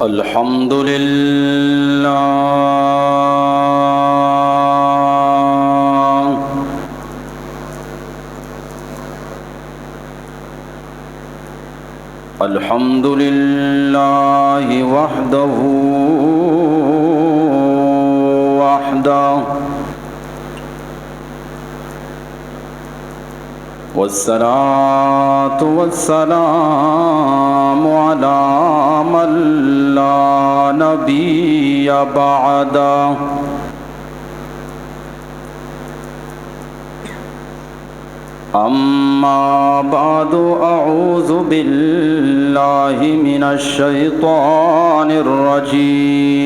الحمد لله الحمد لله وحده والصلاة والسلام على من لا نبي بعده أما بعد أعوذ بالله من الشيطان الرجيم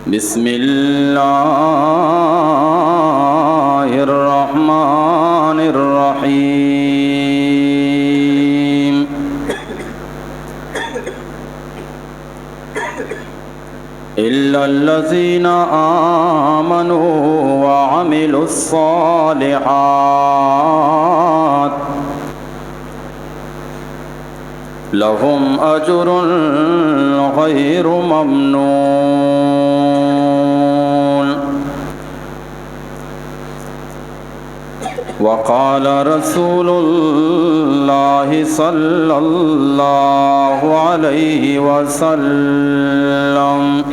بسم الله الرحمن الرحيم إلا الذين آمنوا وعملوا الصالحات لهم أجر غير ممنون وقال رسول الله صلى الله عليه وسلم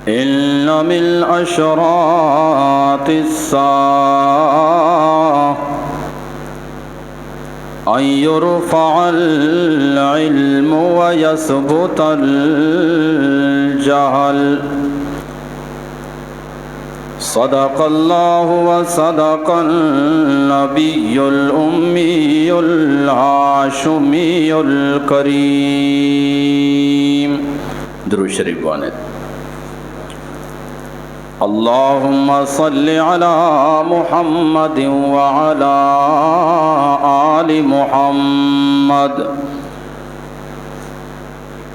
إن من أشراط الساعة أن يرفع العلم ويثبت الجهل صدق الله وصدق النبي الأمي الهاشمي الكريم درود شریف وانت اللهم صل على محمد وعلى آل محمد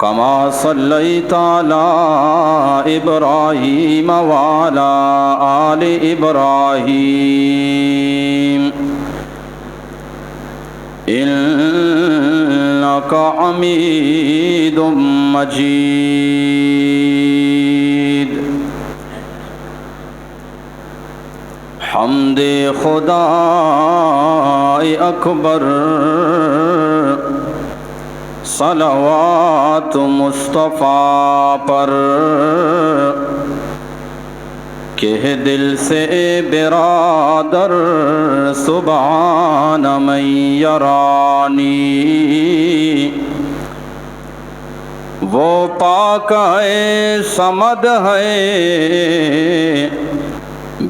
كما صليت على إبراهيم وعلى آل إبراهيم إنك حميد مجيد حمد خدا اکبر صلوات مصطفیٰ پر کہ دل سے برادر سبحان من یرانی وہ پاک ہے صمد ہے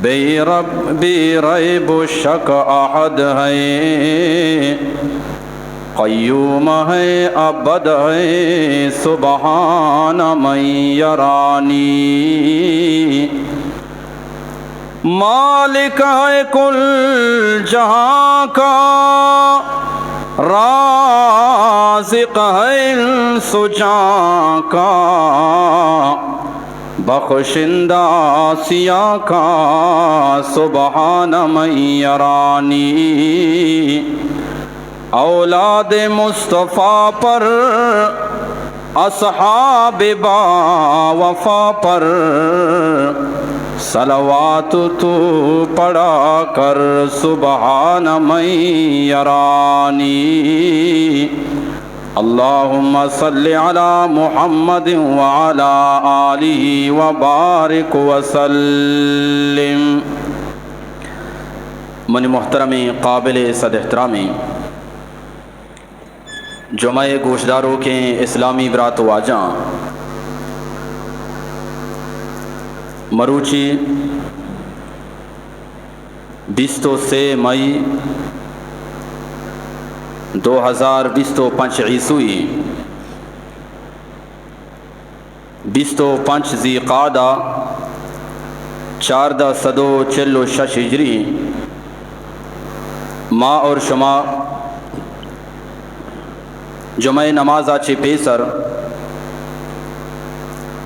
بے ریب و شک احد ہے قیوم ہے ابد ہے سبحان من یرانی مالک ہے کل جہاں کا رازق ہے انس و جاں کا بخشندہ سیاں کا سبحان من یرانی اولاد مصطفیٰ پر اصحاب با وفا پر صلوات تو پڑھا کر سبحان من یرانی اللہم صل علی محمد وعلی آلہ وبارک وسلم من محترمی قابل صد احترامی جمعہ گوشداروں کے اسلامی برات واجاں مروچی 23 مئی 2025 عیسوی 25 ذی قعدہ 1446 ہجری ماہ اور شما جمعہ نماز آچے پیسر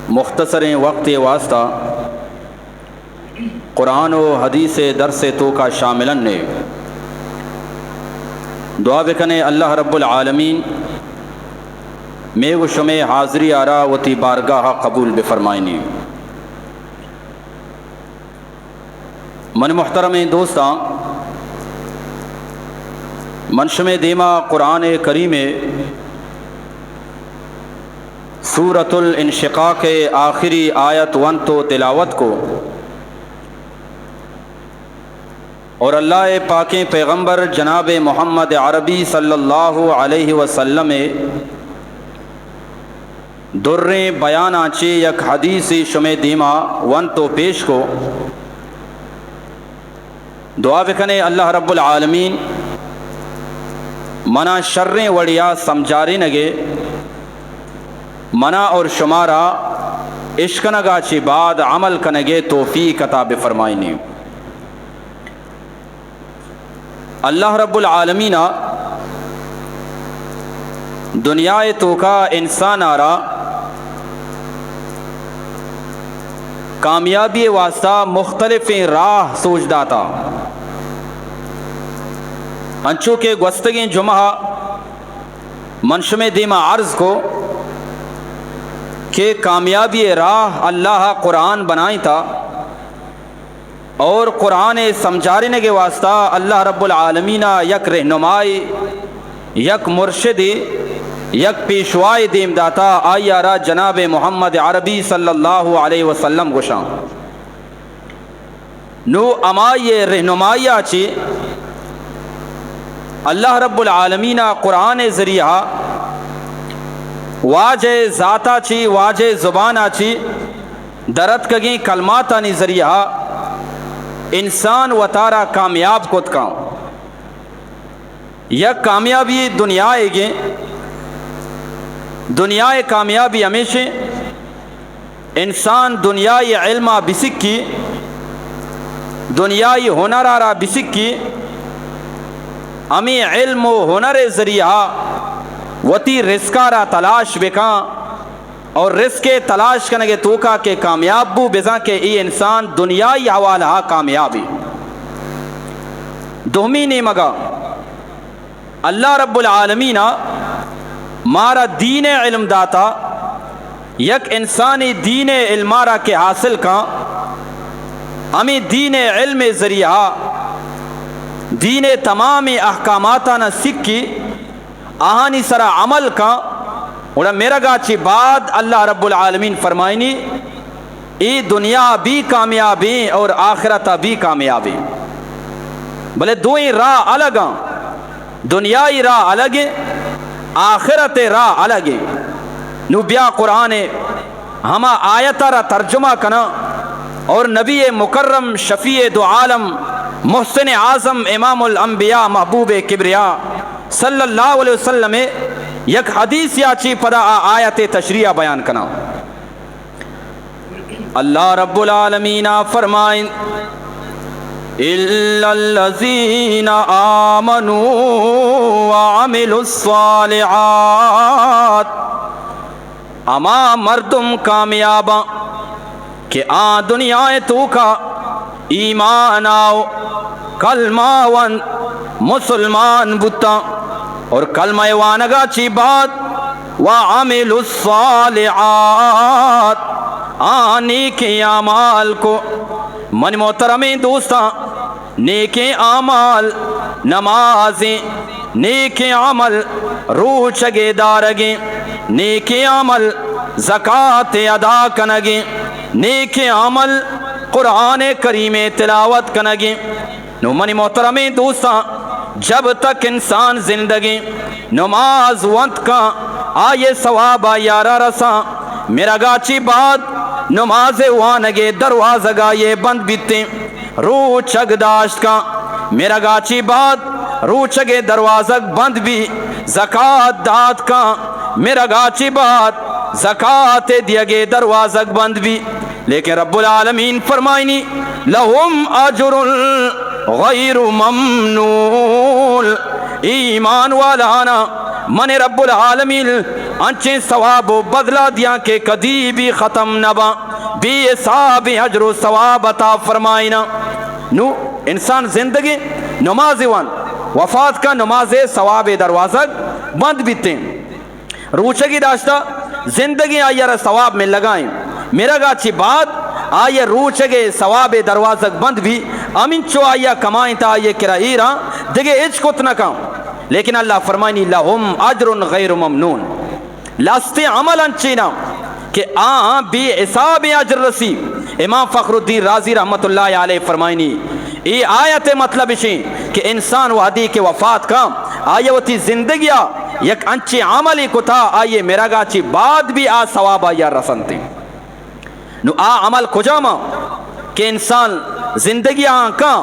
مختصر وقت واسطہ قرآن و حدیث درس تو کا شاملن نے دعا بکنے اللہ رب العالمین میں و شمع حاضری آرا وتی بارگاہ قبول بفرمائنی۔ من محترم دوستاں، منشم دیما قرآن کریم سورۃ الانشقاق کے آخری آیت 1 تو تلاوت کو اور اللہ پاک پیغمبر جناب محمد عربی صلی اللہ علیہ وسلم در بیان آنچے یک حدیث شمع دیما 1 تو پیش کو دعا بکنے اللہ رب العالمین منا شریں وڑیا سمجھارے نگے منا اور شمارا عشق نگا چی بعد عمل کنگے توفیق عطا بفرمائنی۔ اللہ رب العالمین دنیا تو کا انسان آرا کامیابی واسطہ مختلف راہ سوچ داتا انچو کے گوستگیں جمعہ منشم دیما عرض کو کہ کامیابی راہ اللہ قرآن بنائی تھا اور قرآن سمجھارنے کے واسطہ اللہ رب العالمین یک رہنمائی یک مرشدی یک پیشوائی دیم داتا آئی آرا جناب محمد عربی صلی اللہ علیہ وسلم گوشاں نو امائی رہنمائی آچی اللہ رب العالمین قرآن ذریعہ واجہ ذاتا چی واجہ زبانا چی درد کگیں کلماتانی ذریعہ انسان و تارا کامیاب کت کا یک کامیابی دنیا گے دنیا کامیابی ہمیشہ انسان دنیای علمہ بسکی دنیای ہنر آرا بسکی امی علم و ہنر ذریعہ وتی رزقارا تلاش بکاں اور رزق تلاش کرنے کے توکا کے کامیاب بو بزاں کے ای انسان دنیای حوالہ کامیابی دومی نے مگا اللہ رب العالمین مارا دین علم داتا یک انسانی دین علمارا کے حاصل کا ہمیں دین علم ذریعہ دین تمام احکاماتانا سکی آہانی سرا عمل کا اور میرا گاچی بعد اللہ رب العالمین فرمائنی ای دنیا بھی کامیابی اور آخرت بھی کامیابی بلے دوئی راہ الگ دنیای راہ الگ آخرت راہ الگ نو بیا قرآن ہما آیتا را ترجمہ کنا اور نبی مکرم شفیع دو عالم محسن اعظم امام الانبیاء محبوب کبریا صلی اللہ علیہ وسلم یک حدیث یا چی پدا آیت تشریح بیان کنا اللہ رب العالمین فرمائیں اِلَّا الَّذِينَ آمَنُوا وَعَمِلُوا الصَّالِحَاتِ اما مردم کامیاباں کہ دنیا تو کا ایمان آؤ کلمہ ون مسلمان بتا اور کلمہ وانگا چی بات وَعَمِلُوا الصَّالِحَاتِ نیکی اعمال کو من محترم دوستاں نیکی اعمال نمازیں نیکی عمل روچگے دارگیں نیکی عمل زکوٰۃ ادا کنگیں نیکی عمل قرآن کریم تلاوت کنگیں نو منی محترم دوستاں جب تک انسان زندگی نماز وقت کا آئے ثواب یارہ رساں میرا گاچی بات نماز وانگے دروازہ گا یہ بند بیتے رو چگ داشت کا میرا گاچی بات رو چگے دروازہ بند بھی زکوٰۃ داد کا میرا گاچی بات زکوٰۃ دیگے دروازہ بند بھی لیکن رب العالمین فرمائنی لہم اجر غیر ممنون ایمان والانا من رب العالمین انچے ثواب و بدلہ دیا کہ کدی بھی ختم نبا بی حساب اجر و ثواب عطا فرمائنا. نو انسان زندگی نماز وان وفات کا نماز ثواب دروازہ بند بیتے روچگی داشتا زندگی آیا ثواب میں لگائیں میرا گاچی بعد آیا روچگے ثواب دروازہ بند بھی امین چو آیا کمائیں تا آیا کرائیرا دگے اچ کت نہ کام. لیکن اللہ فرمائنی لہم اجر غیر ممنون لاستے عمل انچینا کہ بی حساب اجر رسی. امام فخر الدین رازی رحمت اللہ علیہ فرمائنی یہ آیت مطلب اسی کہ انسان وحدی کے وفات کا آیوتی زندگیہ یک انچی عملی کو تھا آئیے میرا گاچی بعد بھی ثواب آیا رسنتے نو عمل کجاما کہ انسان زندگیہ کا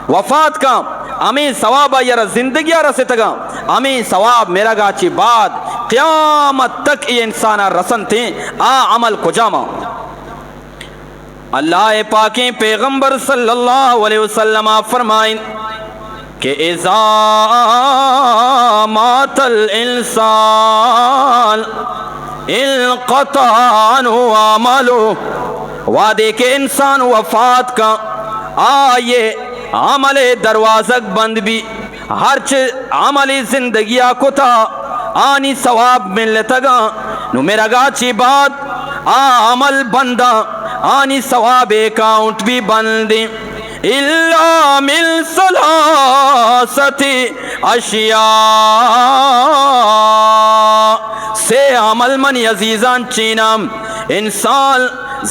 وفات کا امیں ثواب آیا زندگیہ رسے تگا امیں ثواب میرا گاچی بعد قیامت تک یہ انسان رسنتے عمل کجاما. اللہ پاکیں پیغمبر صلی اللہ علیہ وسلم فرمائیں کہ اذا مات الانسان انقطع عنہ عملہ. وعدے کہ انسان وفات کا آئے عمل دروازہ بند بھی ہر چیز عمل زندگیہ کو تھا آنی ثواب ملتا گا نو میرا گاچی بات عمل بندہ آنی ثواب اکاؤنٹ بھی بندیں الا من ثلاثت اشیاء سے عمل منی عزیزان چینام انسان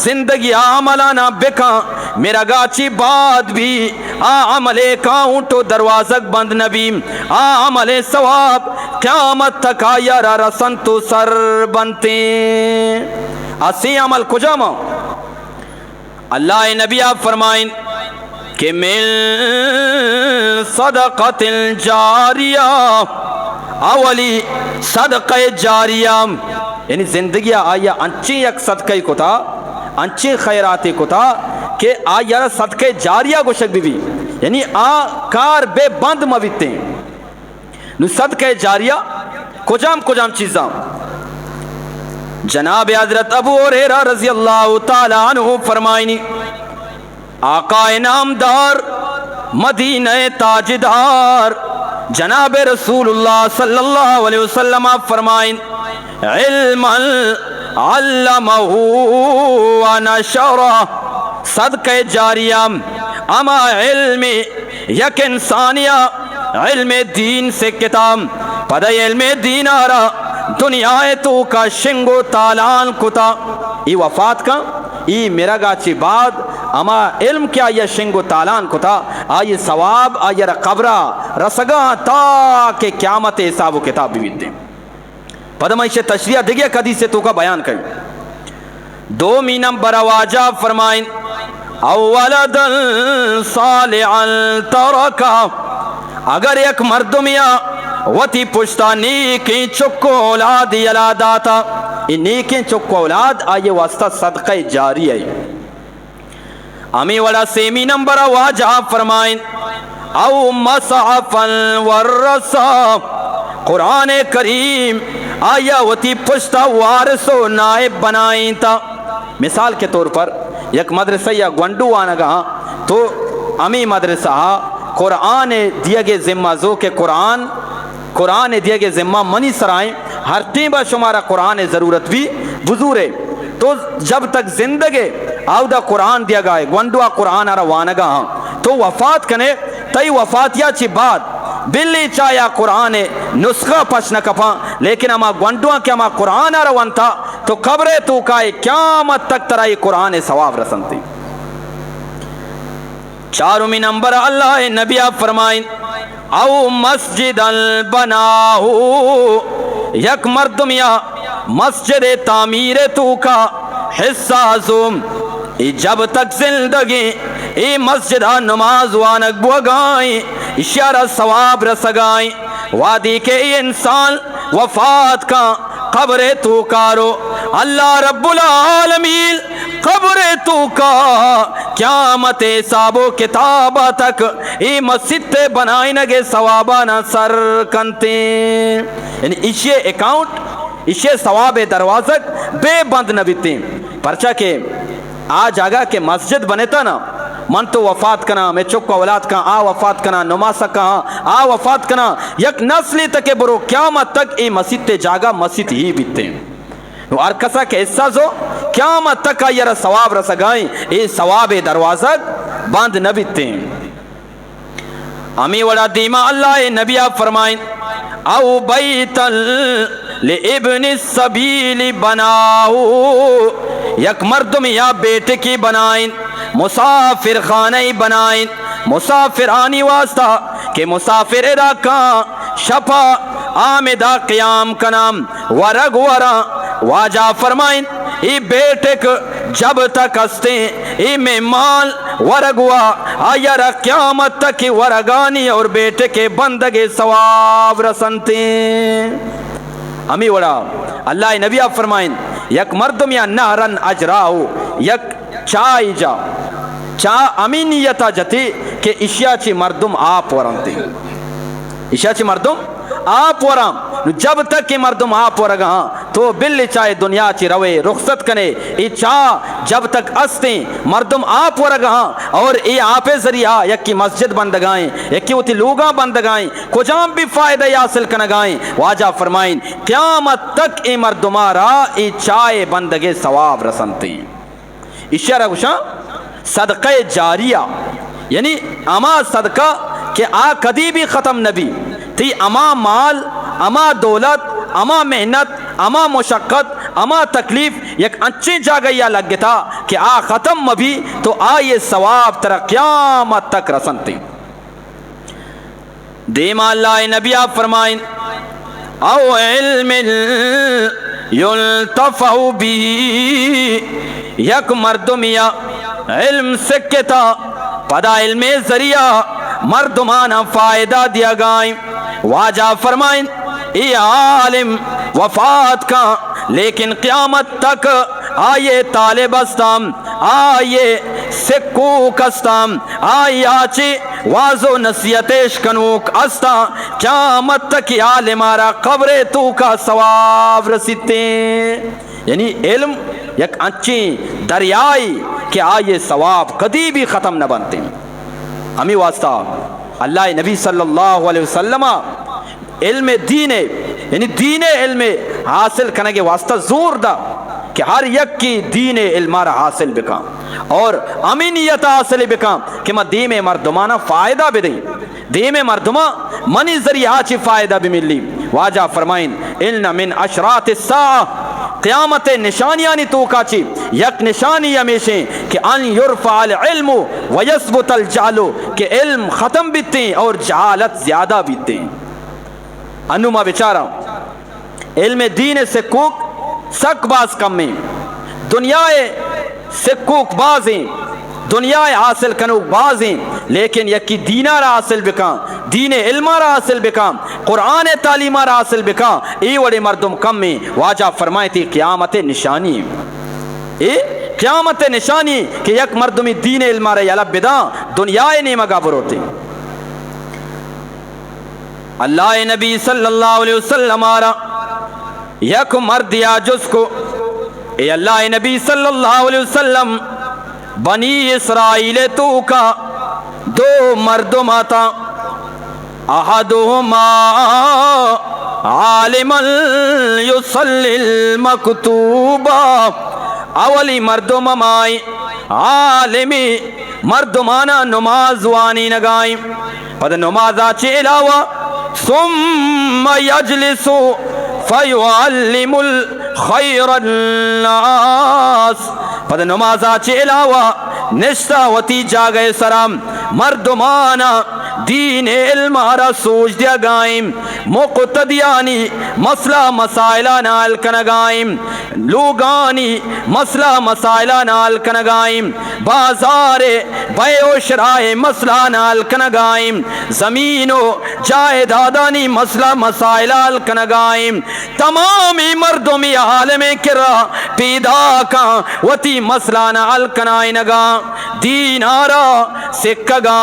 زندگی عملانہ بکا میرا گاچی بعد بھی عمل اکاؤنٹو دروازہ بند نبی عمل ثواب قیامت تک آیا را رسن تو سر بنتے. اسی عمل کجاما اللہ نبی آپ فرمائیں کہ من صدقت جاریہ اولی صدقہ جاریہ یعنی زندگی آیا انچی یک صدقہ کو تھا انچی خیراتی کو تھا کہ آیا صدقہ جاریہ کو شک بھی یعنی کار بے بند مویتے ہیں نو صدقہ جاریہ کجام چیزاں. جناب حضرت ابو ہریرہ رضی اللہ تعالی عنہ فرمائنی آقا انعامدار مدینہ تاجدار جناب رسول اللہ صلی اللہ علیہ وسلم فرمائیں علما علمہ ونشرہ صدقہ جاریہ اما علم یک انسانیہ علم دین سے کتاب پدہ علم دین آرہ دنیا تو کا شنگو تالان کتا ای وفات کا ای میرا گاچی بعد اما علم کیا یہ شنگو تالان کتا آئی ثواب آئی قبرہ رسگا تاکہ قیامت حساب و کتاب بھی دیں. پدمہ اسے تشریح دیگیا قدی سے تو کا بیان کریں. 2 نمبر واجہ فرمائیں اولد صالحا ترکا اگر ایک مردمیہ وتی پشتا نیکی چکو اولاد یلاداتا نیکی چکو اولاد آئیے واسطہ صدقہ جاری ہے. امی والا 3 نمبر واجہ فرمائیں او مصحفا ورسا قرآن کریم آیا وتی پشتا وارث و نائب بنائیں تا. مثال کے طور پر یک مدرسہ یا گونڈو آنگا تو امی مدرسہ قرآن دیا گے ذمہ زو کے قرآن دیا گے ذمہ منی سرائیں ہر ٹیمہ شمارا قرآن ضرورت بھی بزور ہے تو جب تک زندگی آودہ قرآن دیا گائے گونڈوا قرآن روانگا تو وفات کنے تئی وفاتیا چی بعد بلی چایا قرآن نسخہ پچ نہ کپا لیکن اما گونڈوا کے اما قرآن روان تھا تو قبر تو کائے قیامت تک ترائی قرآن ثواب رسنتی. 4 نمبر اللہ نبی آپ فرمائیں او مسجد بناہو یک مردمیا مسجد تعمیر تو کا حصہ زوم جب تک زندگی ای مسجد نماز وانک بوگائیں اشارہ ثواب رسگائیں وادی کے انسان وفات کا قبر تو کارو اللہ رب العالمین قبر تو کا قیامت حساب و کتابہ تک ای مسجد تے بنائیں گے ثوابانہ سر کنتے یعنی اسے اکاؤنٹ اسے ثواب دروازہ بے بند نہ بیتے پرچہ کے آ جاگا کہ مسجد بنے تا نا من تو وفات کنا میں چک اولاد کا آ وفات کنا نماز کا آ وفات کنا یک نسلی تک برو قیامت تک ای مسجد تے جاگا مسجد ہی بیتے نو ہر کسا کے حصہ زو قیامت تک آئیر ثواب رسگائیں ای ثواب دروازہ باندھ نہ بیتے امی وڑا دیما اللہ نبی آپ فرمائیں او بیتا لابن السبیل بناؤ یک مردم یا بیٹے کی بنائیں مسافر خانہ بنائیں مسافر آنی واسطہ کہ مسافر ادا کا شپا آمدہ قیام کنام ورگ ورا واجہ فرمائیں ای بیٹے کو جب تک ہستے ای میں مال ورگوا آیر قیامت تک ورگانی اور بیٹے کے بندگے ثواب رسنتے ہمیں وڑا اللہ نبی آپ فرمائیں یک مردم یا نہرن اجراؤ یک چائی جا چاہ امینیتا جتی کہ اشیاء چی مردم آپ ورنتے اشیاء چی مردم آپ ورم جب تک کہ مردم آپ ورگا تو بل چاہے دنیا چی روے رخصت کنے ای چاہ جب تک استے مردم آپ ورگا اور ای آپ ذریعہ یکی مسجد بندگائیں یکی ہوتی لوگاں بندگائیں کجام بھی فائدہ حاصل کنگائیں واجہ فرمائیں قیامت تک ای مردمارا ای چاہے بندگے ثواب رسنتے اشارہ گوشاں صدقہ جاریہ یعنی اما صدقہ کہ آ کدی بھی ختم نبی تی اما مال اما دولت اما محنت اما مشقت اما تکلیف یک اچھی جاگیا لگ گیا تھا کہ آ ختم مبھی تو آ یہ ثواب تر قیامت تک رسنتے دیما اللہ نبی آپ فرمائیں او علم یلتفع بھی یک مردمیا علم سکتا پدا علم ذریعہ مردمانا فائدہ دیا گائیں واجہ فرمائیں ای عالم وفات کا لیکن قیامت تک آئیے طالب استام آئیے سکوک استام آئی آچی وازو نصیحتش کنوک استا قیامت تک عالم آرا قبر تو کا ثواب رسیتے یعنی علم یک اچھی دریائی کہ آئیے ثواب کدی بھی ختم نہ بنتے ہمیں واسطہ اللہ نبی صلی اللہ علیہ وسلم علم دین یعنی دین علم حاصل کرنے کے واسطہ زور دا کہ ہر یک کی دین علم حاصل بکا اور امینیت حاصل بکا کہ میں دین مردمانہ فائدہ بھی دیں دین مردمہ منی ذریعہ چی فائدہ بھی ملی واجہ فرمائیں ان من اشراط الساعہ قیامت نشانیانی تو کاچی یک نشانی ہمیشہ کہ ان یرفع العلم ویثبت الجہل کہ علم ختم بیتے اور جہالت زیادہ بیتے انما بیچارہ علم دین سکوک سک باز کم میں دنیا سکوک بازیں دنیا حاصل کنوک بازیں لیکن یکی دینہ را حاصل بکا دین علمہ را حاصل بکا قرآن تعلیمہ را حاصل بکا ای وڑے مردم کم میں واجہ فرمائے تھی قیامت نشانی قیامت نشانی کہ یک مردمی دین علمہ را یلب بدا دنیا نیمگا بروتے اللہ نبی صلی اللہ علیہ وسلم آرہ یک مردیا جس کو اے اللہ نبی صلی اللہ علیہ وسلم بنی اسرائیل تو کا دو مردم آتا احدہما عالما یصلی المکتوبہ اولی مردم مائی عالمی مردمانا نماز وانی نگائیں پد نمازا چے علاوہ ثم یجلس فیعلم الخیر الناس پد نمازا چے علاوہ نشتا وتی جاگئے سرام مردمانا دین علم آرہ سوچ دیا گائیں مقتدیانی مسئلہ مسائلہ نال کنگائیں لوگانی مسئلہ مسائلہ نال کنگائیں بازار بے و شرائے مسئلہ نال کنگائیں زمین و جائیدادانی مسئلہ مسائلہ نال کنگائیں تمامی مردمی عالم کرا پیدا کا وتی مسئلہ نال کنائیں نگا دین آرہ سکگا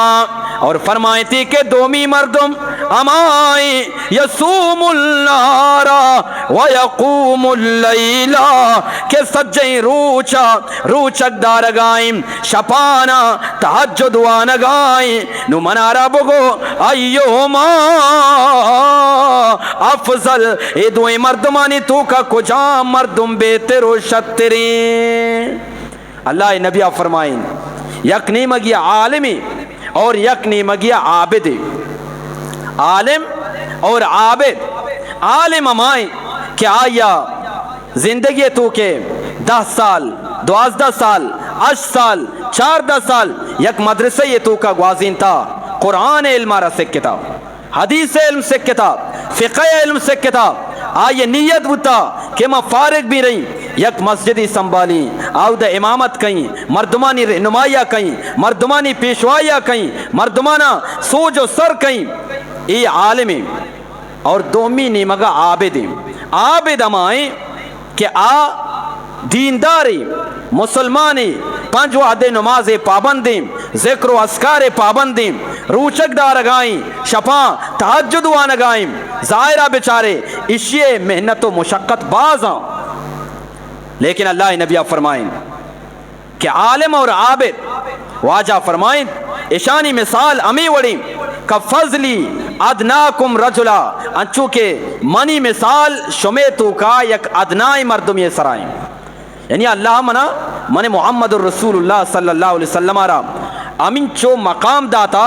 اور فرمائی تھی کہ دومی مردم امائی یسوم النار ویقوم اللیل کہ سجیں روچک دارگائیں شپانا تہجد وانگائیں نو منارا بگو ایوما افضل اے دوئے مردمانی تو کا کجا مردم بہتر و شترین. اللہ نبی فرمائیں یک نیمگی عالمی اور یک نیمگی عابد. عالم اور عابد. عالم امائیں کہ آیا زندگی تو کے 10 سال 12 سال 8 سال 14 سال یک مدرسہ یہ تو کا گوازین تھا. قرآن علم رسک کتاب، حدیث علم سے کتاب، فقہ علم سے کتاب. آئیے نیت بتا کہ میں فارغ بھی رہی یک مسجدی سنبھالی آؤ دا امامت کہیں، مردمانی رہنمائیاں کہیں، مردمانی پیشوائیاں کہیں، مردمانہ سوج و سر کہیں. ای عالمی اور دومی نیمگا عابدی. عابد امائیں کہ دینداری مسلمانی 5 وقت نماز پابندی ذکر و اذکار پابندی روچک دارگائیں شپاں تہجد وانگائیں ظاہرہ بیچارے اشیے محنت و مشقت بازاں. لیکن اللہ نبی فرمائیں کہ عالم اور عابد واجہ فرمائیں اشانی مثال امی وڑی کا فضلی ادناکم رجلا انچو کے منی مثال شمیتو کا یک ادنائی مردم یہ سرائیں. یعنی اللہ من محمد الرسول اللہ صلی اللہ علیہ وسلم را امین چو مقام داتا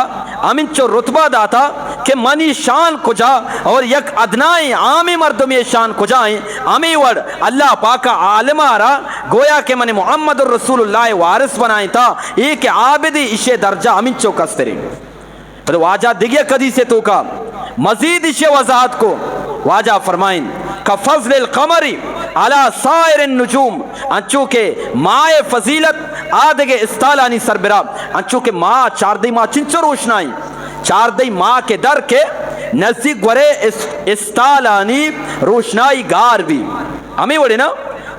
امین چو رتبہ داتا کہ منی شان کجا اور یک ادنائی عامی مردم یہ شان کجائیں امی وڑ اللہ پاکا عالمہ را گویا کہ من محمد الرسول اللہ وارث بنائیں تھا ایک عابدی اشے درجہ امین چو کستریں. پھر واجہ دیگے قدی سے تو کا مزید اشے وضاحت کو واجہ فرمائیں کا فضل القمری علی سائر النجوم انچو کے ماء فضیلت آدھگے استالانی سربراہ انچو کے ماء 4 دی ماء چنچو روشنائی 4 دی ماء کے در کے نزدیک گورے استالانی روشنائی گار بھی ہمیں وڑے نا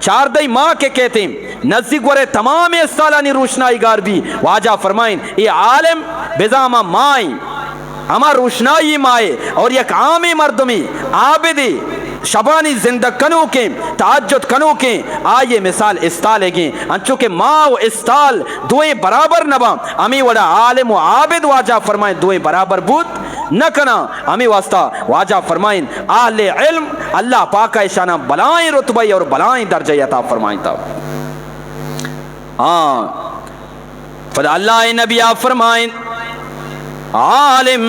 4 دی ماء کے کہتے ہیں نزدیک گورے تمام استالانی روشنائی گار بھی. واجہ فرمائیں یہ عالم بزامہ مائیں ہما روشنائی مائے اور یک عامی مردمی عابدی شبانی زندہ کنو کے تہجد کنو کے آئیے مثال استالے گیں انچو کہ ماں و استال دوئیں برابر نبا امی وڑا عالم و عابد واجہ فرمائیں دوئیں برابر بود نہ کنا. امی واسطہ واجہ فرمائیں اہل علم اللہ پاکہ اشانہ بلائیں رتبہ اور بلائیں درجہ عطا فرمائیں تھا. فدا اللہ نبی فرمائیں عالم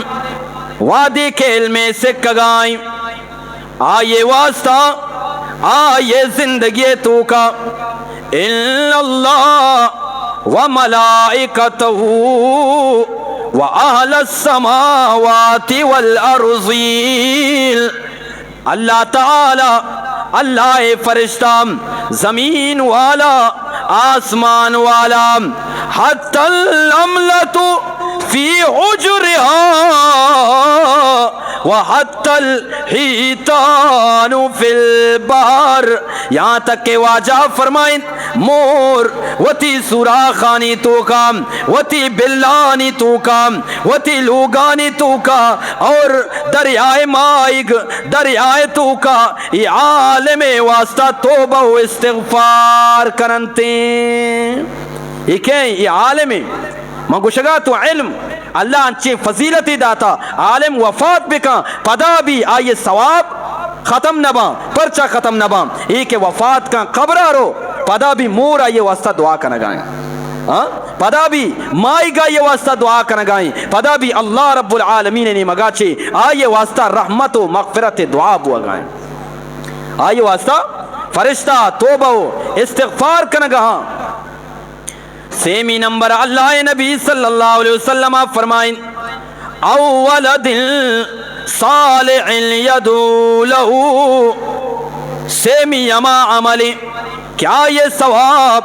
وادی کے علم سے کگائیں آئیے واسطہ آئیے زندگی تو کا ان اللہ و ملائکتہ و اہل السماوات والارضین. اللہ تعالی اللہ فرشتہ زمین والا آسمان والا حتی العملۃ فی حجرها وحتی الحیتان فی البحر یہاں تک کہ واجہ فرمائیں مور وتی سوراخانی تو کا وتی بلانی تو کا وتی لوگانی تو کا اور دریائے مائگ دریائے تو کا یہ عالم واسطہ توبہ و استغفار کرنتے. یہ کہیں یہ عالم مگوشگا تو علم اللہ انچے فضیلتی داتا عالم وفات بکا پدا بھی آئیے ثواب ختم نبا پرچہ ختم نبا ایک وفات کا قبرہ رو پدا بھی مور آئیے واسطہ دعا کا نگائیں پدا بھی مائی گا یہ واسطہ دعا کا نگائیں پدا بھی اللہ رب العالمین نے مگاچے آئیے واسطہ رحمت و مغفرت دعا بوا گائیں آئیے واسطہ فرشتہ توبہ و استغفار کا نگاہاں. سیمی نمبر اللہ نبی صلی اللہ علیہ وسلم فرمائیں اول دل صالح یدعو لہو. سیمی اما عملی کیا یہ ثواب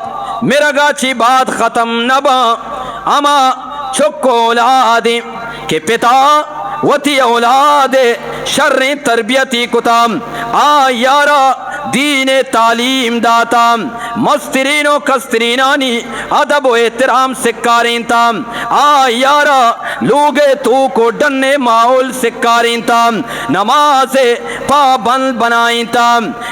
میرا گاچی بات ختم نبا اما چکو اولاد کہ پتا وتی اولاد شر تربیتی کتام آ یارا دین تعلیم داتا مسترین و کسترینانی ادب و احترام سکارین تا یارا لوگ تو کو ڈننے ماحول سکارین تا نماز پابند بنائیں تا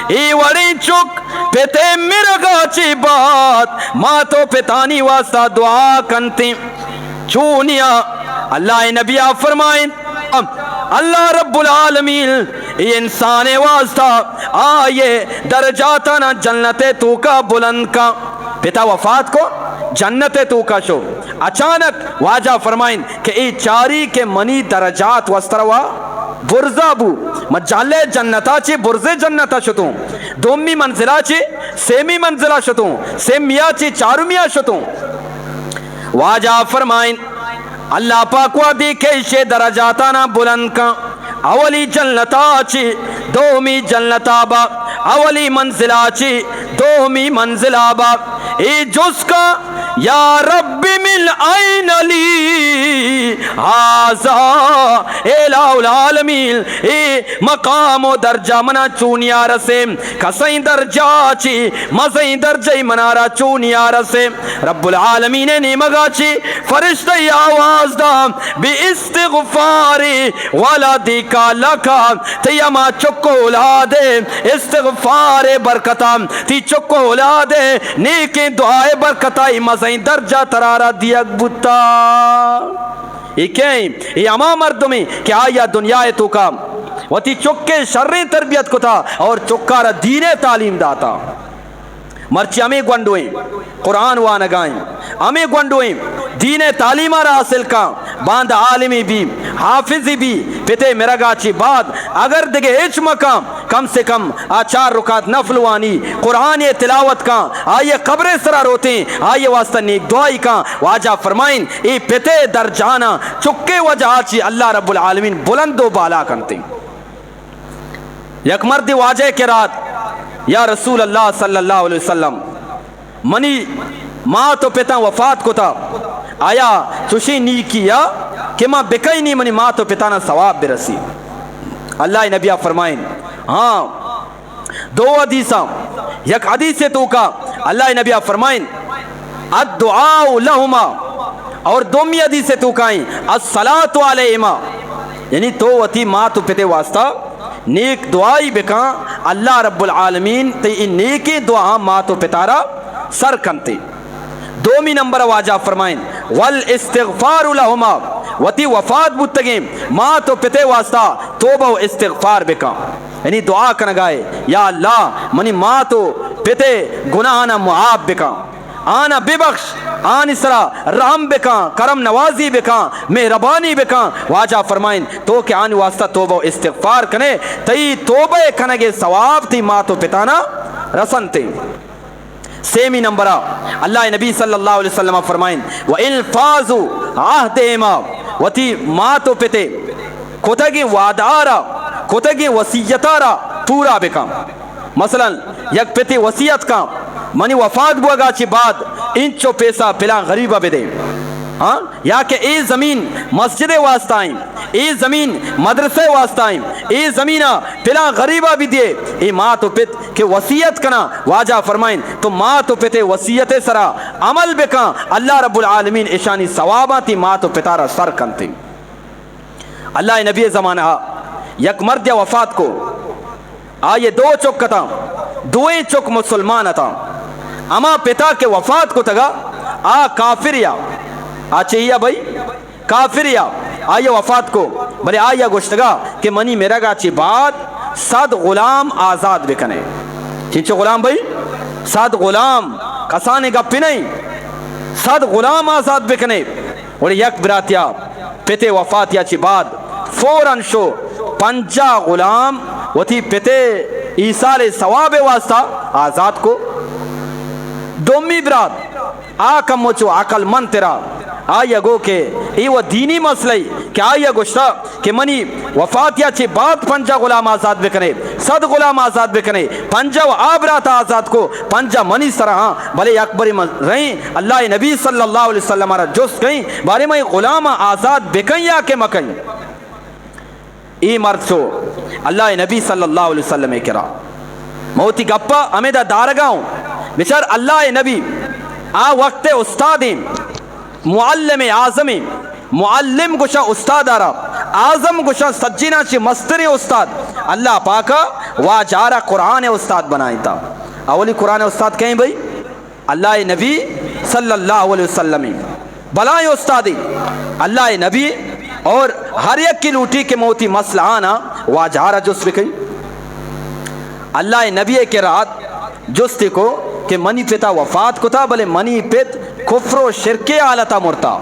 ای وڑی چک پیتے مرگا چی بات ماں تو پیتانی واسطہ دعا کنتی چونیا اللہ نبی فرمائیں اللہ رب العالمین یہ انسان واسطہ آئے درجاتنا جنت تو کا بلند کا پتا وفات کو جنت تو کا شو اچانک واجہ فرمائیں کہ ای چاری کے منی درجات وستروا برزا بو مجالے جنتا چی برزے جنتا شتوں دومی منزلہ چی سیمی منزلہ شتوں سیمیا چی چارمیا شتوں واجہ فرمائیں اللہ پاک وادی کیشے درجاتانا بلند کا اولی جنتا چی دومی جنتا با اولی منزلہ چی دومی منزلہ با ای جس کا یا رب من این لی حاضا الہ العالمین ای مقام و درجہ منا چونیا رسے کسیں درجہ چی مزیں درجہ منارا چونیا رسے رب العالمین نے مگا چی فرشتہ آواز دا بی استغفاری ولدکا لکا تیما چکو اولادے استغفار برکتا تی چکو اولادے نیکی دعائے برکتائی مزیں درجہ ترارا دیگ بتا یہ کہیں یہ اما مردمی کہ آیا دنیا تو کا وہ تی چکے شرری تربیت کو تھا اور چکارا دین تعلیم داتا مرچی ہمیں گونڈوئیں قرآن وانگائیں ہمیں گونڈوئیں دین تعلیم آرہ حاصل کا باند عالمی بھی حافظی بھی پتے میرا گاچی بعد اگر دگے ہیچ مقام کم سے کم آچار رکات نفلوانی قرآن تلاوت کا آئیے قبر سرا روتے آئیے واسطہ نیک دعائی کا واجہ فرمائیں ای پتے در جانا چکے وجہ آچی اللہ رب العالمین بلند و بالا کرتے یک مرد واجہ کے رات یا رسول اللہ صلی اللہ علیہ وسلم منی ماں تو پتا وفات کو تھا آیا تشی نی کیا کہ ماں بکئی نہیں منی ماں تو پتا نہ ثواب برسی اللہ نبی فرمائیں ہاں دو حدیثاں یک حدیث سے تو کا اللہ نبی فرمائیں الدعاء لہما اور دومی حدیث سے تو کہیں الصلاة علیہما یعنی تو وتی ماں تو پتے واسطہ نیک دعائی بکاں اللہ رب العالمین تی ان نیکی دعا ماں تو پتارا سر کنتے دومی نمبر واجہ فرمائیں والاستغفار لہما وتی وفات بتگیم ماں تو پتے واسطہ توبہ و استغفار بکاں یعنی دعا کنگائے یا اللہ منی ماں تو پتے گناہنا معاب بکاں آنا ببخش آن اسرا رحم بکاں کرم نوازی بکاں مہربانی بکاں واجہ فرمائیں تو کہ آن واسطہ توبہ و استغفار کنے تی توبہ کنگے ثواب تی ماں تو پتانا رسنتے سیمی نمبرہ اللہ نبی صلی اللہ علیہ وسلم فرمائیں وَإِلْفَاظُ عَهْدِهِمَا وَتِي ماں تو پتے کتگی وعدارا کتگی وسیعتارا پورا بکاں مثلا یک پتے وسیعت کا منی وفات بوگا چی بعد انچو پیسہ پلا غریبہ بدے ہاں یا کہ ای زمین مسجد واسطائیں ای زمین مدرسے واسطائیں ای زمینہ پلا غریبہ بھی دے ای ماں تو پت کہ وصیت کنا واجہ فرمائیں تو ماں تو پتے وصیت سرا عمل بکاں اللہ رب العالمین اشانی ثواباتی ماں تو پتارا سر کنتے اللہ نبی زمانہ یک مرد وفات کو آئے دو چک کتا دوئے چک مسلمان تھا اما پتا کے وفات کو تگا کافریا چاہیے بھائی کافریا آئیے وفات کو بلے آئیے گوشتگا کہ منی میرا گا چی بعد 100 غلام آزاد بکنے چینچو غلام بھائی 100 غلام کسانے گپی نہیں 100 غلام آزاد بکنے اور یک براتیا پتے وفاتیا چی بعد فوراً شو 50 غلام وتی پتے ایسال ثواب واسطہ آزاد کو دومی برات آکم موچو عقل من تیرا آیا گو کہ ایو دینی مسئلہ کہ آیا گوشتا کہ منی وفاتیا چھ بعد 50 غلام آزاد بکنے 100 غلام آزاد بکنے 50 آبرات آزاد کو 50 منی سرہاں بلے اکبری رہیں اللہ نبی صلی اللہ علیہ وسلم را جست کہیں بارے میں غلام آزاد بکیں یا کہ مکیں ای مرد شو اللہ نبی صلی اللہ علیہ وسلم کرا موتی گپا امیدہ دارگاؤں بچار اللہ نبی آ وقت استادیں معلم اعظمی معلم گشا استاد آرا اعظم گشا سجینہ چی مستری استاد اللہ پاکا واجارہ قرآن استاد بنائی تا. اولی قرآن استاد کہیں بھئی اللہ نبی صلی اللہ علیہ وسلم بلائیں استادی اللہ نبی اور ہر یک کی لوٹی کے موتی مسئلہ آنا واجارہ جس بکئی اللہ نبی کے رات جستی کو کہ منی پتا وفات کو تھا بلے منی پت کفر و شرک آلتا مرتا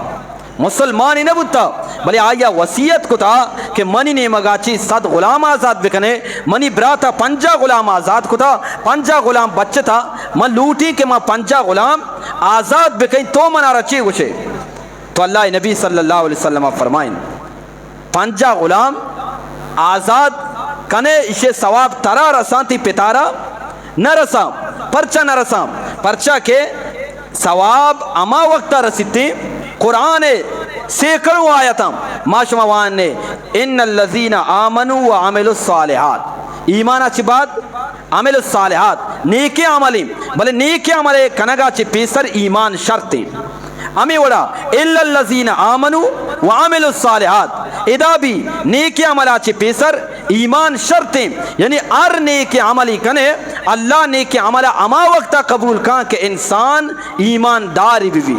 مسلمانی نبوتا بلے آیا وصیت کو تھا کہ منی نے مگاچی 100 غلام آزاد بکنے منی براتا 50 غلام آزاد کو تھا 50 غلام بچے تھا من لوٹی کہ میں 50 غلام آزاد بکئی تو منا رچی گوشے. تو اللہ نبی صلی اللہ علیہ وسلم فرمائیں 50 غلام آزاد کنے اسے ثواب ترا رسان تی پتارا نہ رساں پرچہ نہ رساں پرچہ کے ثواب اما وقتا رسیتی قرآن سیکڑوں آیتاں ماشما وان نے ان الذین آمنوا وعملوا الصالحات ایمان اچھی بات عمل الصالحات نیکی عملی بلے نیکی عملے کنگا چی پیسر ایمان شرطی امی وڑا الا الذین آمنوا وعملوا الصالحات ادا بھی نیکی عملہ چی پیسر ایمان شرطیں یعنی ار نیکی عملی کنے اللہ نیکی عملہ اما وقتا قبول کان کہ انسان ایمانداری بھی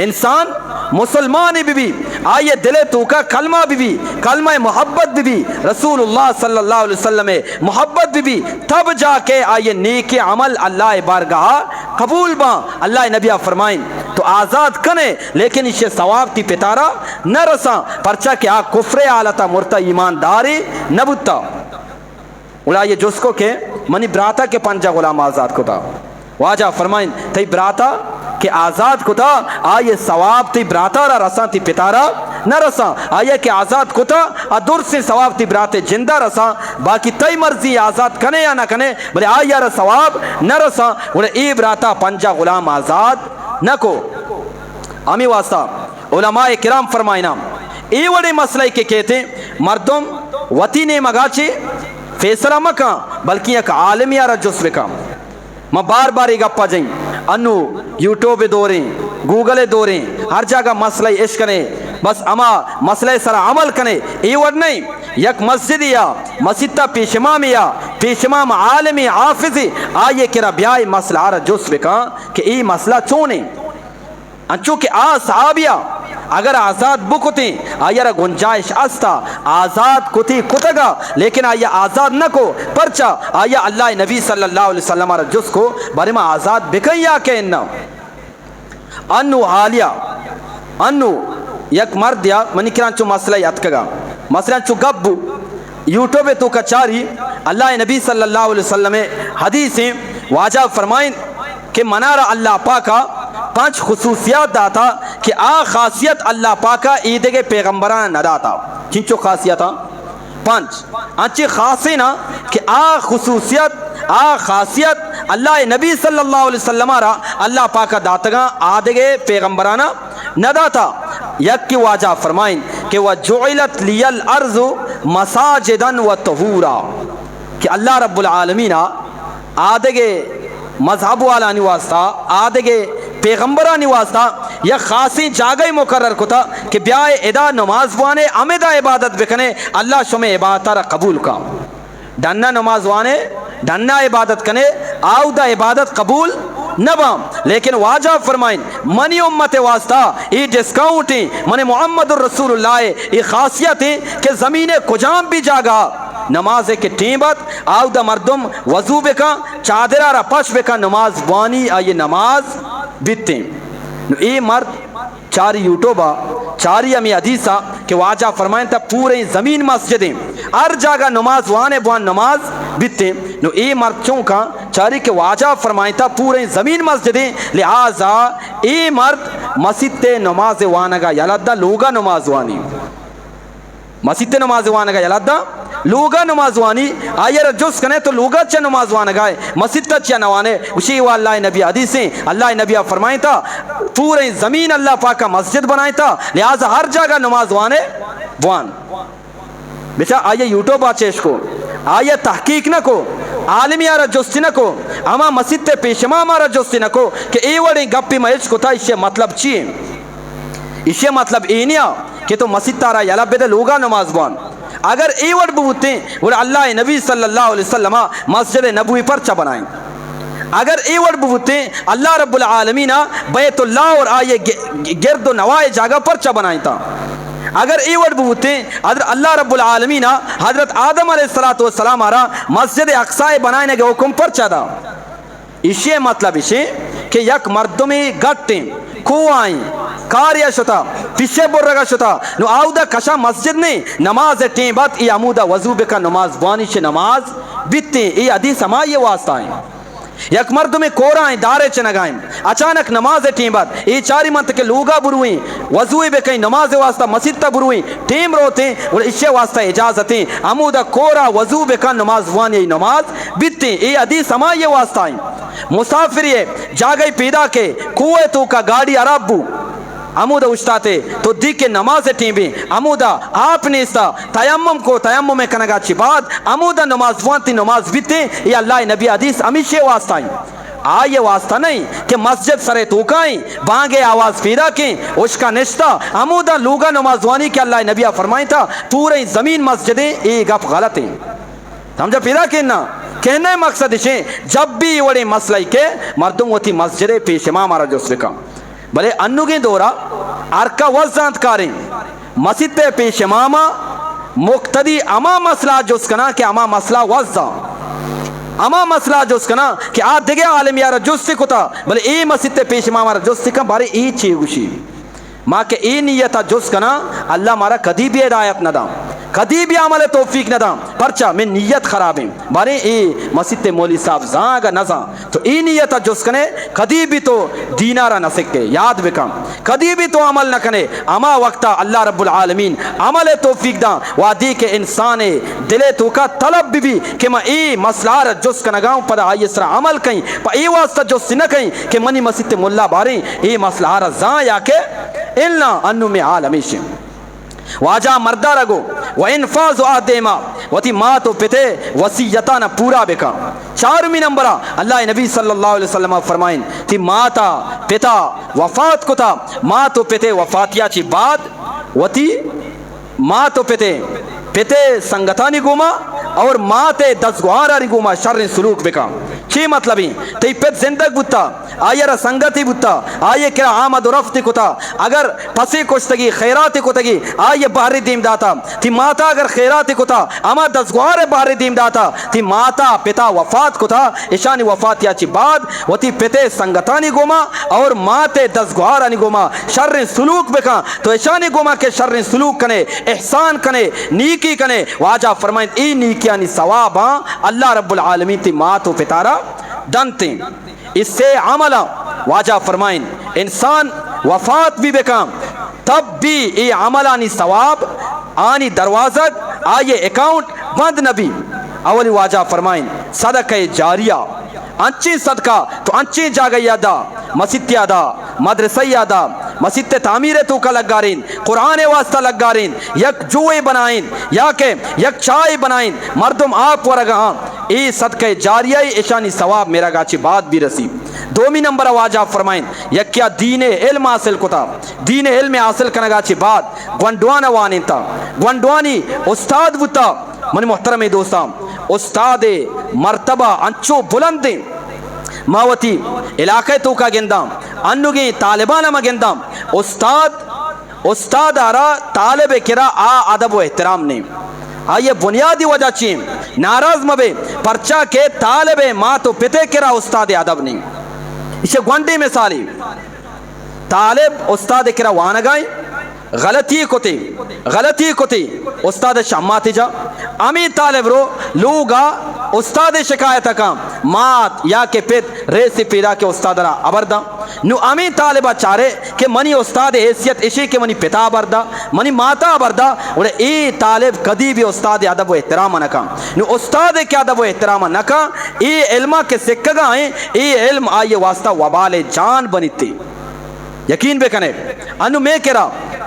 انسان مسلمانی بھی آئیے دلے تو کا کلمہ بھی کلمہ محبت بھی رسول اللہ صلی اللہ علیہ وسلم محبت بھی تب جا کے آئیے نیک عمل اللہ بارگاہ قبول با. اللہ نبی فرمائیں تو آزاد کنے لیکن اسے ثواب تی پتارا نہ رساں پرچہ کہ آ کفر آلتا مرتا ایمانداری نبوتا. اڑائیے جس کو کہ منی براتا کے 50 غلام آزاد کو تھا واجہ فرمائیں تی براتا کہ آزاد کو تھا آئیے ثواب تی براتا را رساں تی پتارا نہ رساں آئیے کہ آزاد کو تھا ادور سے ثواب تی براتے جندہ رساں باقی تی مرضی آزاد کنے یا نہ کنے بلے آئیے را ثواب نہ رساں انہیں ای براتا 50 غلام آزاد نہ کو. امی واسطہ علماء کرام فرمائنا ای وڑے مسئلہ کے کہتے مردم وطی نے مگاچے فیصلہ مکاں بلکہ ایک عالمی رجس بکاں. میں بار بار ایک گپا جائیں انو یوٹیوب دوریں گوگل دوریں ہر جگہ مسئلہ عشق کریں بس اما مسئلہ سر عمل کریں ایوڑ نہیں یک مسجد یا مسجدہ پیشمام یا پیشمام عالمی حافظی آئیے کرا بیائی مسئلہ آرہ جس بکاں کہ ای مسئلہ چونے انچو کہ صحابیہ اگر آزاد بکتے آیا گنجائش استا آزاد کتی کتگا لیکن آیا آزاد نہ کو پرچا آیا اللہ نبی صلی اللہ علیہ وسلم جس کو بارے میں آزاد بکیا کہ انہا انو حالیہ انو یک مرد یا منی کرانچو مسئلہ یاد کگا مسئلہ چو گبو یوٹیوب تو کچاری اللہ نبی صلی اللہ علیہ وسلم حدیثیں واجہ فرمائیں کہ منارہ اللہ پاکا 5 خصوصیات داتا کہ آ خاصیت اللہ پاکا عید کے پیغمبران نہ داتا چنچو خاصیتا 5 انچی خاصی نا کہ آ خاصیت اللہ نبی صلی اللہ علیہ وسلم را اللہ پاکا داتگا آدھگے پیغمبرانا نہ داتا. یک کی واجہ فرمائیں کہ وَجُعِلَتْ لِيَ الْأَرْضُ مَسَاجِدًا وَطَهُورًا کہ اللہ رب العالمین آدھگے مذہب والا نواستا آدھگے پیغمبرانی واسطہ یا خاصی جاگئی مقرر کتا کہ بیائے ادا نماز وانے امیدہ عبادت بکنے اللہ شمع عبادت را قبول کا ڈنہ نماز وانے ڈنہ عبادت کنے آودہ عبادت قبول نبام. لیکن واجہ فرمائیں منی امت واسطہ ای ڈسکاؤنٹیں منی محمد الرسول اللہ ای خاصیتیں کہ زمین کجام بھی جاگا نماز کے ٹیمت آودہ مردم وضو بکا چادرہ را پش بکا نماز وانی آئی نماز بیتیں. ای مرد چاری یوٹیوبا چاری امی حدیثہ کہ واجہ فرمائیں تا پورے زمین مسجدیں ہر جگہ نماز وانے بوان نماز بیتیں. نو ای مرد چونکا چاری کہ واجہ فرمائیں تا پورے زمین مسجدیں لہذا ای مرد مسجد تے نماز وانگا یلدہ لوگا نماز وانی مسجد تے نماز وانگا یلدہ لوگا نماز وانی آئیے رجوز کنے تو لوگا چا نماز وانگائے مسجد تا چا نوانے اسی وہ اللہ نبی حدیثیں اللہ نبی فرمائیں تا پورے زمین اللہ پاکا مسجد بنائیں تا لہذا ہر جگہ نماز وانے وان بیچا آئیے یوٹیوب آچیش کو آئیے تحقیق نہ کو عالمیارا جوستی نکو اما مسجد پیشما مارا جوستی نکو کہ ای وڑی گپی مہچ کو تھا اسے مطلب چیئے اسے مطلب اینیا کہ تو مسجد تارا یلا بیدے لوگا نماز بوان اگر ای وڑ بہتے وہ اللہ نبی صلی اللہ علیہ وسلم مسجد نبوی پرچہ بنائیں اگر ای وڑ بہتے اللہ رب العالمین بیت اللہ اور آئے گرد و نوائے جاگہ پرچہ بنائیں تھا اگر ای وڑ بہتے حضرت اللہ رب العالمین حضرت آدم علیہ السلام آرہا مسجد اقصائے بنائنے کے حکم پرچہ دا اسے مطلب اسے کہ یک مردمی گھٹیں کو آئیں کاریا شتا پیچھے بر رگا شتا نو آودہ کشا مسجد نے نماز ٹین بات ای عمودہ وضو بکا نماز بوانی سے نماز بیتیں ای حدیث ہما یہ واسطہ ہیں یک مرد میں کورائیں دارے چنگائیں اچانک نماز ٹیم بعد ای چاری منت کے لوگا بروئیں وضوئے بے کہیں نماز واسطہ مسجد تا بروئیں ٹیم روتے اور اسے واسطہ اجازتیں عمودہ کورا وضو بے کن نماز وانی نماز بیتیں ای حدیث ہما یہ واسطہ ہیں مسافر یہ جاگئی پیدا کے کوئے تو کا گاڑی عرب بو عمودہ اشتاتے تو دی کے نماز ٹیم بھی عمودہ آپ نے استا تیمم کو تیمم میں کنگا چی بعد عمودہ نماز وانتی نماز بیتے یا اللہ نبی حدیث ہمیشہ واسطہ ہیں آئیے واسطہ نہیں کہ مسجد سرے توکائیں بانگے آواز پیدا کیں اس کا نشتہ عمودہ لوگا نماز وانی کہ اللہ نبی فرمائیں تھا پورے زمین مسجدیں ایک گپ غلط ہیں سمجھا پیدا کہنا کہنے مقصد اسے جب بھی وڑے مسئلہ کے مردم ہوتی مسجد پیش امام آرہ جو سکا بلے انوگیں دورا ارکا وزانت کاریں مسجد پہ پیش امامہ مقتدی اما مسئلہ جس کنا کہ اما مسئلہ وزان اما مسئلہ جس کنا کہ آج دیگے عالم یارا جس سکو تا بلے ای مسجد پہ پیش امام آرہ جس سکا بارے ای چی گوشی ماں کہ ای نیتا جس کنا اللہ مارا کدی بھی ہدایت نہ دا کدی بھی عمل توفیق نہ دا پرچہ میں نیت خراب ہیں بارے ای مسجد مولی صاحب زاں نہ زاں تو ای نیتا جس کنے کدی بھی تو دینارہ نہ سکتے یاد بکم کدی بھی تو عمل نہ کنے اما وقتا اللہ رب العالمین عمل توفیق دا وادی کے انسان دلے تو کا طلب بھی کہ میں ای مسئلہ جس کنا گاؤں پدا آئی سرا عمل کہیں پا ای واسطہ جس نہ کہیں کہ منی مسجد مولا بارے ای مسئلہ زاں یا کہ اللہ انو میں عالمیشن واجہ مردہ رگو و انفاظ آدیما و تی ماتو پتے وسیعتانا پورا بکا چارمی نمبرہ اللہ نبی صلی اللہ علیہ وسلم فرمائیں تی ماتا پتا وفات کتا ماتو پتے وفاتیا چی بعد و تی ماتو پتے سنگتانی گوما اور ماتے دزگوارانی گوما شر سلوک بکا چی مطلبی تی پت زندگ بوتا آئیے را سنگتی بوتا آئیے کرا آمد و رفتی کتا اگر پسی کشتگی خیراتی کتگی آئیے بحری دیم داتا تی ماتا اگر خیراتی کتا اما دزگوار بحری دیم داتا تی ماتا پتا وفات کتا اشانی وفات یا چی بعد و تی پتے سنگتانی گوما اور ماتے دزگوارانی گوما شر سلوک بکا تو اشانی گوما کے شر سلوک کنے احسان کنے نیکی کنے واجہ فرمائیں ای نیکیانی ثواباں اللہ رب العالمین تی ماتو پتارا دنتے اس سے عملہ واجہ فرمائیں انسان وفات بھی بکام تب بھی ای عملانی ثواب آنی دروازت آئیے اکاؤنٹ بند نبی اولی واجہ فرمائیں صدقہ جاریہ انچی صدقہ تو انچی جاگہ یادا مسجد یادا مدرسہ یادا مسجد تعمیر تو کا لگارین قرآن واسطہ لگارین یک جوئے بنائیں یا کہ یک چائے بنائیں مردم آپ ورگاں ای صدقہ جاریہ اشانی ثواب میرا گاچی بعد بھی رسی دومی نمبر واجہ فرمائیں یک کیا دین علم حاصل کتا دین علم حاصل کنگا چی بعد گونڈوانا وانین تا گونڈوانی استاد بوتا منی محترم دوستان استاد مرتبہ انچو بلندیں ماوتی علاقہ تو کا گندام انگی طالبان ما گندام استاد آرہ طالب کرا ادب و احترام نہیں آئیے بنیادی وجہ چیم ناراض مبے پرچہ کے طالب ماں تو پتے کرا استاد ادب نہیں اسے گونڈی مثالی طالب استاد کرا وانگائیں غلطی کتی استاد شاماتی جا امی طالب رو لوگا استاد شکایت کام مات یا کہ پیت ریسی پیدا کے استاد را ابردا نو امی طالبہ چارے کہ منی استاد حیثیت اشی کہ منی پتا ابردا منی ماتا ابردا اور ای طالب کدی بھی استاد ادب و احترام نکا نو استاد کے ادب و احترام نکا ای علمہ کے سکگا ہیں ای علم آئیے واسطہ وبال جان بنیتی یقین بے کنے انو میں کرا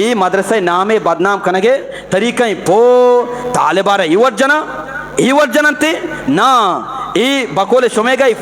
ಈ ಮದ್ರಸೆ ನಾಮೇ ಬದನಾಮ್ ಕನಗೆ ತರೀಕೈ ಪೋ ತಾಲಿಬಾರ ಇವರ್ಜನಂತೆ ನಾ ಈ ಬಕೋಲೆ ಶೊಮೆಗ